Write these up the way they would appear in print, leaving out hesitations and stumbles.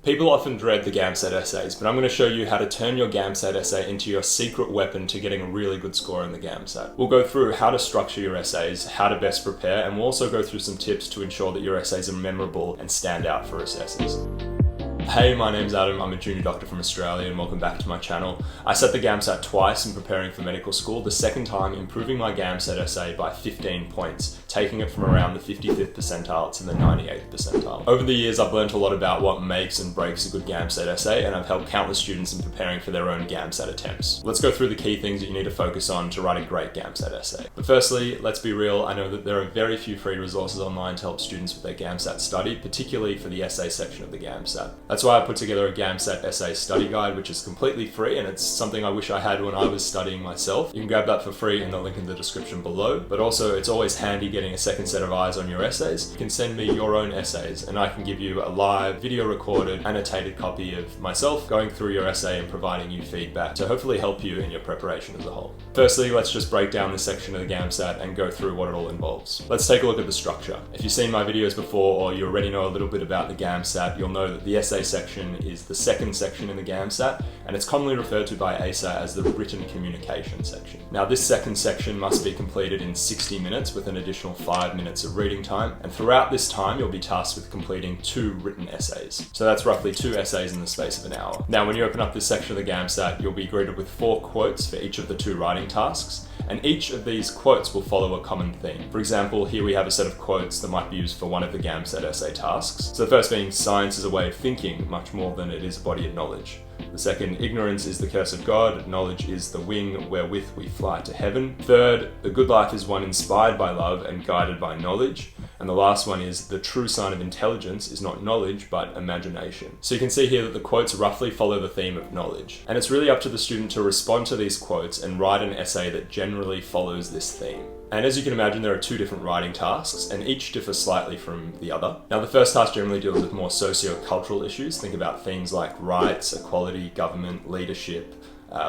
People often dread the GAMSAT essays, but I'm going to show you how to turn your GAMSAT essay into your secret weapon to getting a really good score in the GAMSAT. We'll go through how to structure your essays, how to best prepare, and we'll also go through some tips to ensure that your essays are memorable and stand out for assessors. Hey, my name's Adam, I'm a junior doctor from Australia and welcome back to my channel. I set the GAMSAT twice in preparing for medical school, the second time improving my GAMSAT essay by 15 points, taking it from around the 55th percentile to the 98th percentile. Over the years I've learned a lot about what makes and breaks a good GAMSAT essay, and I've helped countless students in preparing for their own GAMSAT attempts. Let's go through the key things that you need to focus on to write a great GAMSAT essay. But firstly, let's be real, I know that there are very few free resources online to help students with their GAMSAT study, particularly for the essay section of the GAMSAT. That's why I put together a GAMSAT essay study guide, which is completely free, and it's something I wish I had when I was studying myself. You can grab that for free in the link in the description below, but also it's always handy getting a second set of eyes on your essays. You can send me your own essays and I can give you a live, video recorded, annotated copy of myself going through your essay and providing you feedback to hopefully help you in your preparation as a whole. Firstly, let's just break down this section of the GAMSAT and go through what it all involves. Let's take a look at the structure. If you've seen my videos before or you already know a little bit about the GAMSAT, you'll know that the essay section is the second section in the GAMSAT, and it's commonly referred to by ASA as the written communication section. Now, this second section must be completed in 60 minutes with an additional 5 minutes of reading time, and throughout this time you'll be tasked with completing 2 written essays. So that's roughly 2 essays in the space of an hour. Now, when you open up this section of the GAMSAT, you'll be greeted with 4 quotes for each of the 2 writing tasks, and each of these quotes will follow a common theme. For example, here we have a set of quotes that might be used for one of the GAMSAT essay tasks. So the first being, science is a way of thinking much more than it is a body of knowledge. The second, ignorance is the curse of God, knowledge is the wing wherewith we fly to heaven. Third, the good life is one inspired by love and guided by knowledge. And the last one is, the true sign of intelligence is not knowledge, but imagination. So you can see here that the quotes roughly follow the theme of knowledge. And it's really up to the student to respond to these quotes and write an essay that generally follows this theme. And as you can imagine, there are 2 different writing tasks, and each differ slightly from the other. Now, the first task generally deals with more socio-cultural issues. Think about things like rights, equality, government, leadership,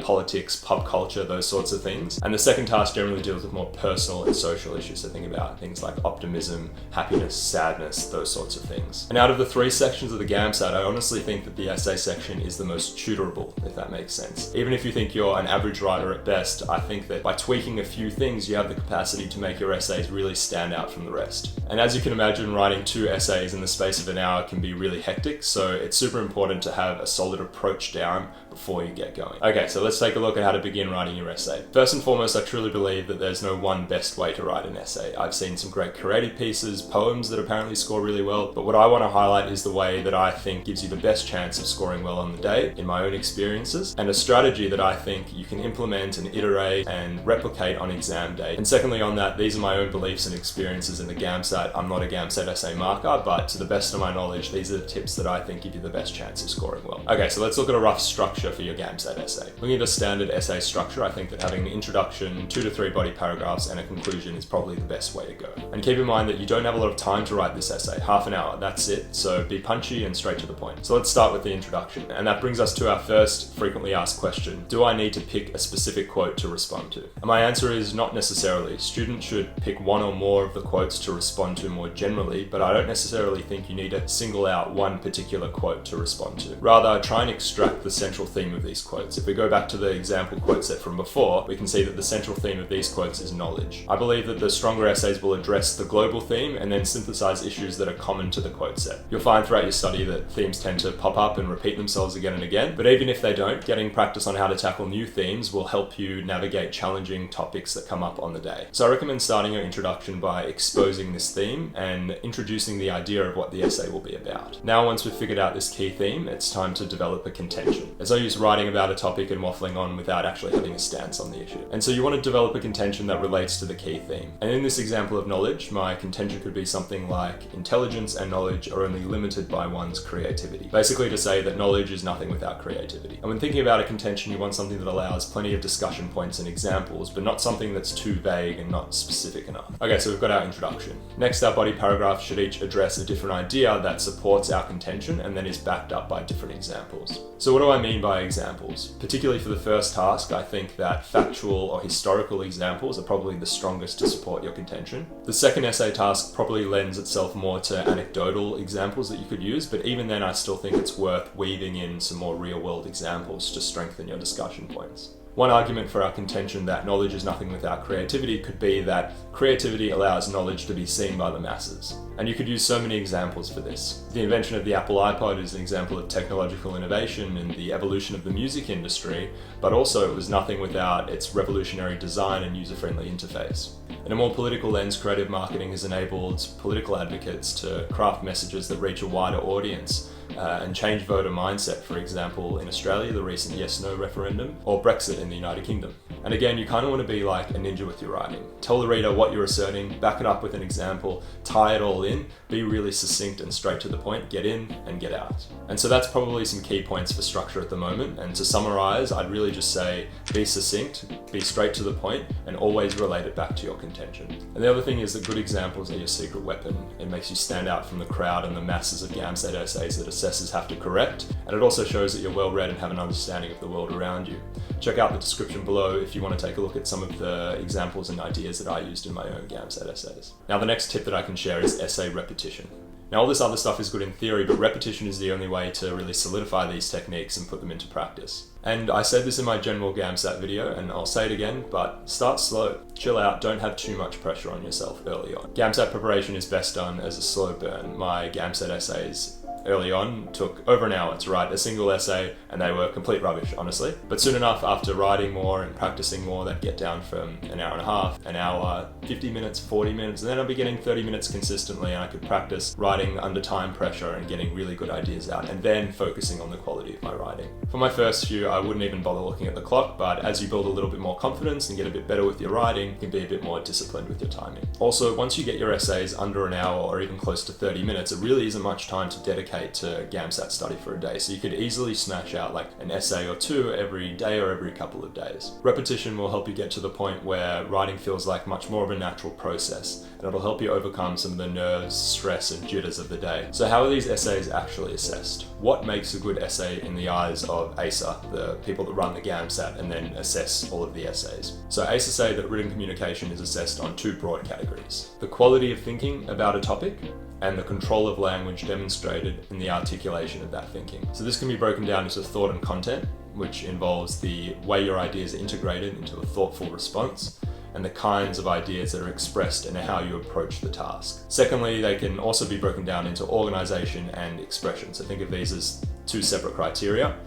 politics, pop culture, those sorts of things. And the second task generally deals with more personal and social issues. So think about things like optimism, happiness, sadness, those sorts of things. And out of the 3 sections of the GAMSAT, I honestly think that the essay section is the most tutorable, if that makes sense. Even if you think you're an average writer at best, I think that by tweaking a few things, you have the capacity to make your essays really stand out from the rest. And as you can imagine, writing 2 essays in the space of an hour can be really hectic, so it's super important to have a solid approach down before you get going. Okay, so let's take a look at how to begin writing your essay. First and foremost, I truly believe that there's no one best way to write an essay. I've seen some great creative pieces, poems that apparently score really well, but what I want to highlight is the way that I think gives you the best chance of scoring well on the day, in my own experiences, and a strategy that I think you can implement and iterate and replicate on exam day. And secondly on that, these are my own beliefs and experiences in the GAMSAT. I'm not a GAMSAT essay marker, but to the best of my knowledge, these are the tips that I think give you the best chance of scoring well. Okay, so let's look at a rough structure for your GAMSAT essay. Looking at a standard essay structure, I think that having an introduction, 2 to 3 body paragraphs, and a conclusion is probably the best way to go. And keep in mind that you don't have a lot of time to write this essay, half an hour, that's it. So be punchy and straight to the point. So let's start with the introduction. And that brings us to our first frequently asked question. Do I need to pick a specific quote to respond to? And my answer is not necessarily. Students should pick one or more of the quotes to respond to more generally, but I don't necessarily think you need to single out one particular quote to respond to. Rather, try and extract the central theme of these quotes. If we go back to the example quote set from before, we can see that the central theme of these quotes is knowledge. I believe that the stronger essays will address the global theme and then synthesize issues that are common to the quote set. You'll find throughout your study that themes tend to pop up and repeat themselves again and again, but even if they don't, getting practice on how to tackle new themes will help you navigate challenging topics that come up on the day. So I recommend starting your introduction by exposing this theme and introducing the idea of what the essay will be about. Now, once we've figured out this key theme, it's time to develop a contention. There's no use writing about a topic and waffling on without actually having a stance on the issue. And so you want to develop a contention that relates to the key theme. And in this example of knowledge, my contention could be something like, intelligence and knowledge are only limited by one's creativity. Basically to say that knowledge is nothing without creativity. And when thinking about a contention, you want something that allows plenty of discussion points and examples, but not something that's too vague and not specific enough. Okay, so we've got our introduction. Next, our body paragraphs should each address a different idea that supports our contention and then is backed up by different examples. So what do I mean by examples? Particularly particularly for the first task, I think that factual or historical examples are probably the strongest to support your contention. The second essay task probably lends itself more to anecdotal examples that you could use, but even then I still think it's worth weaving in some more real-world examples to strengthen your discussion points. One argument for our contention that knowledge is nothing without creativity could be that creativity allows knowledge to be seen by the masses. And you could use so many examples for this. The invention of the Apple iPod is an example of technological innovation and the evolution of the music industry, but also it was nothing without its revolutionary design and user-friendly interface. In a more political lens, creative marketing has enabled political advocates to craft messages that reach a wider audience and change voter mindset, for example, in Australia, the recent yes-no referendum, or Brexit in the United Kingdom. And again, you kind of want to be like a ninja with your writing. Tell the reader what you're asserting, back it up with an example, tie it all in, be really succinct and straight to the point, get in and get out. And so that's probably some key points for structure at the moment. And to summarize, I'd really just say be succinct, be straight to the point, and always relate it back to your contention. And the other thing is that good examples are your secret weapon. It makes you stand out from the crowd and the masses of GAMSAT essays that assessors have to correct, and it also shows that you're well read and have an understanding of the world around you. Check out the description below if you want to take a look at some of the examples and ideas that I used in my own GAMSAT essays. Now the next tip that I can share is essay repetition. Now all this other stuff is good in theory, but repetition is the only way to really solidify these techniques and put them into practice. And I said this in my general GAMSAT video, and I'll say it again, but start slow. Chill out, don't have too much pressure on yourself early on. GAMSAT preparation is best done as a slow burn. My GAMSAT essays early on took over an hour to write a single essay, and they were complete rubbish, honestly. But soon enough, after writing more and practicing more, they'd get down from an hour and a half, an hour, 50 minutes, 40 minutes, and then I'd be getting 30 minutes consistently, and I could practice writing under time pressure and getting really good ideas out, and then focusing on the quality of my writing. For my first few, I wouldn't even bother looking at the clock, but as you build a little bit more confidence and get a bit better with your writing, you can be a bit more disciplined with your timing. Also, once you get your essays under an hour or even close to 30 minutes, it really isn't much time to dedicate to GAMSAT study for a day, so you could easily smash out like an essay or two every day or every couple of days. Repetition will help you get to the point where writing feels like much more of a natural process, and it'll help you overcome some of the nerves, stress, and jitters of the day. So how are these essays actually assessed? What makes a good essay in the eyes of ACER, the people that run the GAMSAT and then assess all of the essays? So ACER say that written communication is assessed on two broad categories: the quality of thinking about a topic and the control of language demonstrated in the articulation of that thinking. So this can be broken down into thought and content, which involves the way your ideas are integrated into a thoughtful response, and the kinds of ideas that are expressed and how you approach the task. Secondly, they can also be broken down into organization and expression. So think of these as two separate criteria.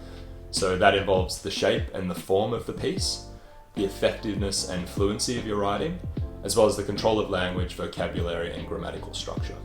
So that involves the shape and the form of the piece, the effectiveness and fluency of your writing, as well as the control of language, vocabulary, and grammatical structure.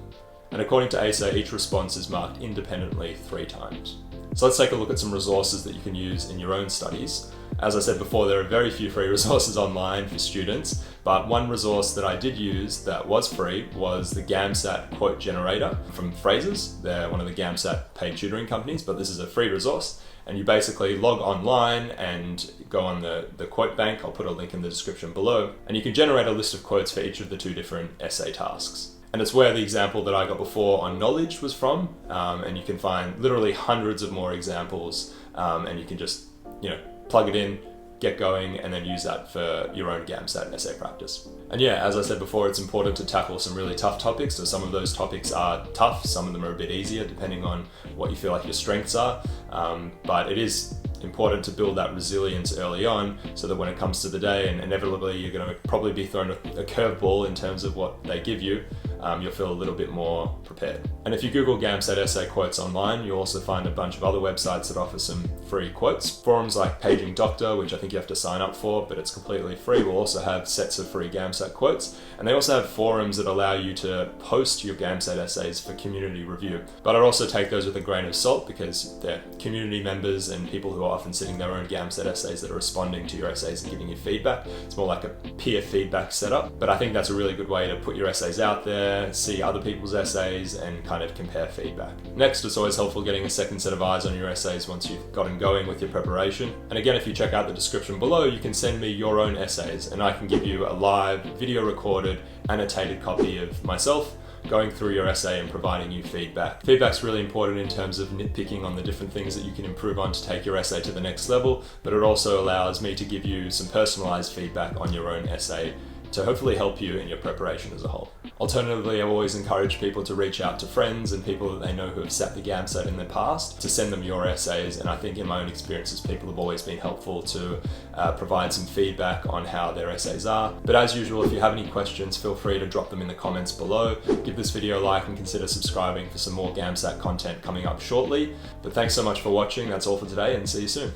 And according to ACER, each response is marked independently 3 times. So let's take a look at some resources that you can use in your own studies. As I said before, there are very few free resources online for students, but one resource that I did use that was free was the GAMSAT quote generator from Phrases. They're one of the GAMSAT paid tutoring companies, but this is a free resource. And you basically log online and go on the quote bank. I'll put a link in the description below, and you can generate a list of quotes for each of the 2 different essay tasks. And it's where the example that I got before on knowledge was from, and you can find literally hundreds of more examples, and you can just, plug it in, get going, and then use that for your own GAMSAT essay practice. And yeah, as I said before, it's important to tackle some really tough topics. So some of those topics are tough, some of them are a bit easier depending on what you feel like your strengths are, but it is important to build that resilience early on so that when it comes to the day, and inevitably you're going to probably be thrown a curveball in terms of what they give you, you'll feel a little bit more prepared. And if you Google GAMSAT essay quotes online, you'll also find a bunch of other websites that offer some free quotes. Forums like Paging Doctor, which I think you have to sign up for, but it's completely free, will also have sets of free GAMSAT quotes. And they also have forums that allow you to post your GAMSAT essays for community review. But I'd also take those with a grain of salt because they're community members and people who are often sitting their own GAMSAT essays that are responding to your essays and giving you feedback. It's more like a peer feedback setup, but I think that's a really good way to put your essays out there, see other people's essays, and kind of compare feedback. Next, it's always helpful getting a second set of eyes on your essays once you've gotten going with your preparation. And again, if you check out the description below, you can send me your own essays and I can give you a live, video recorded, annotated copy of myself going through your essay and providing you feedback. Feedback's really important in terms of nitpicking on the different things that you can improve on to take your essay to the next level, but it also allows me to give you some personalized feedback on your own essay to hopefully help you in your preparation as a whole. Alternatively, I always encourage people to reach out to friends and people that they know who have sat the GAMSAT in the past to send them your essays, and I think in my own experiences people have always been helpful to provide some feedback on how their essays are. But as usual, if you have any questions, feel free to drop them in the comments below. Give this video a like and consider subscribing for some more GAMSAT content coming up shortly. But thanks so much for watching, that's all for today, and see you soon.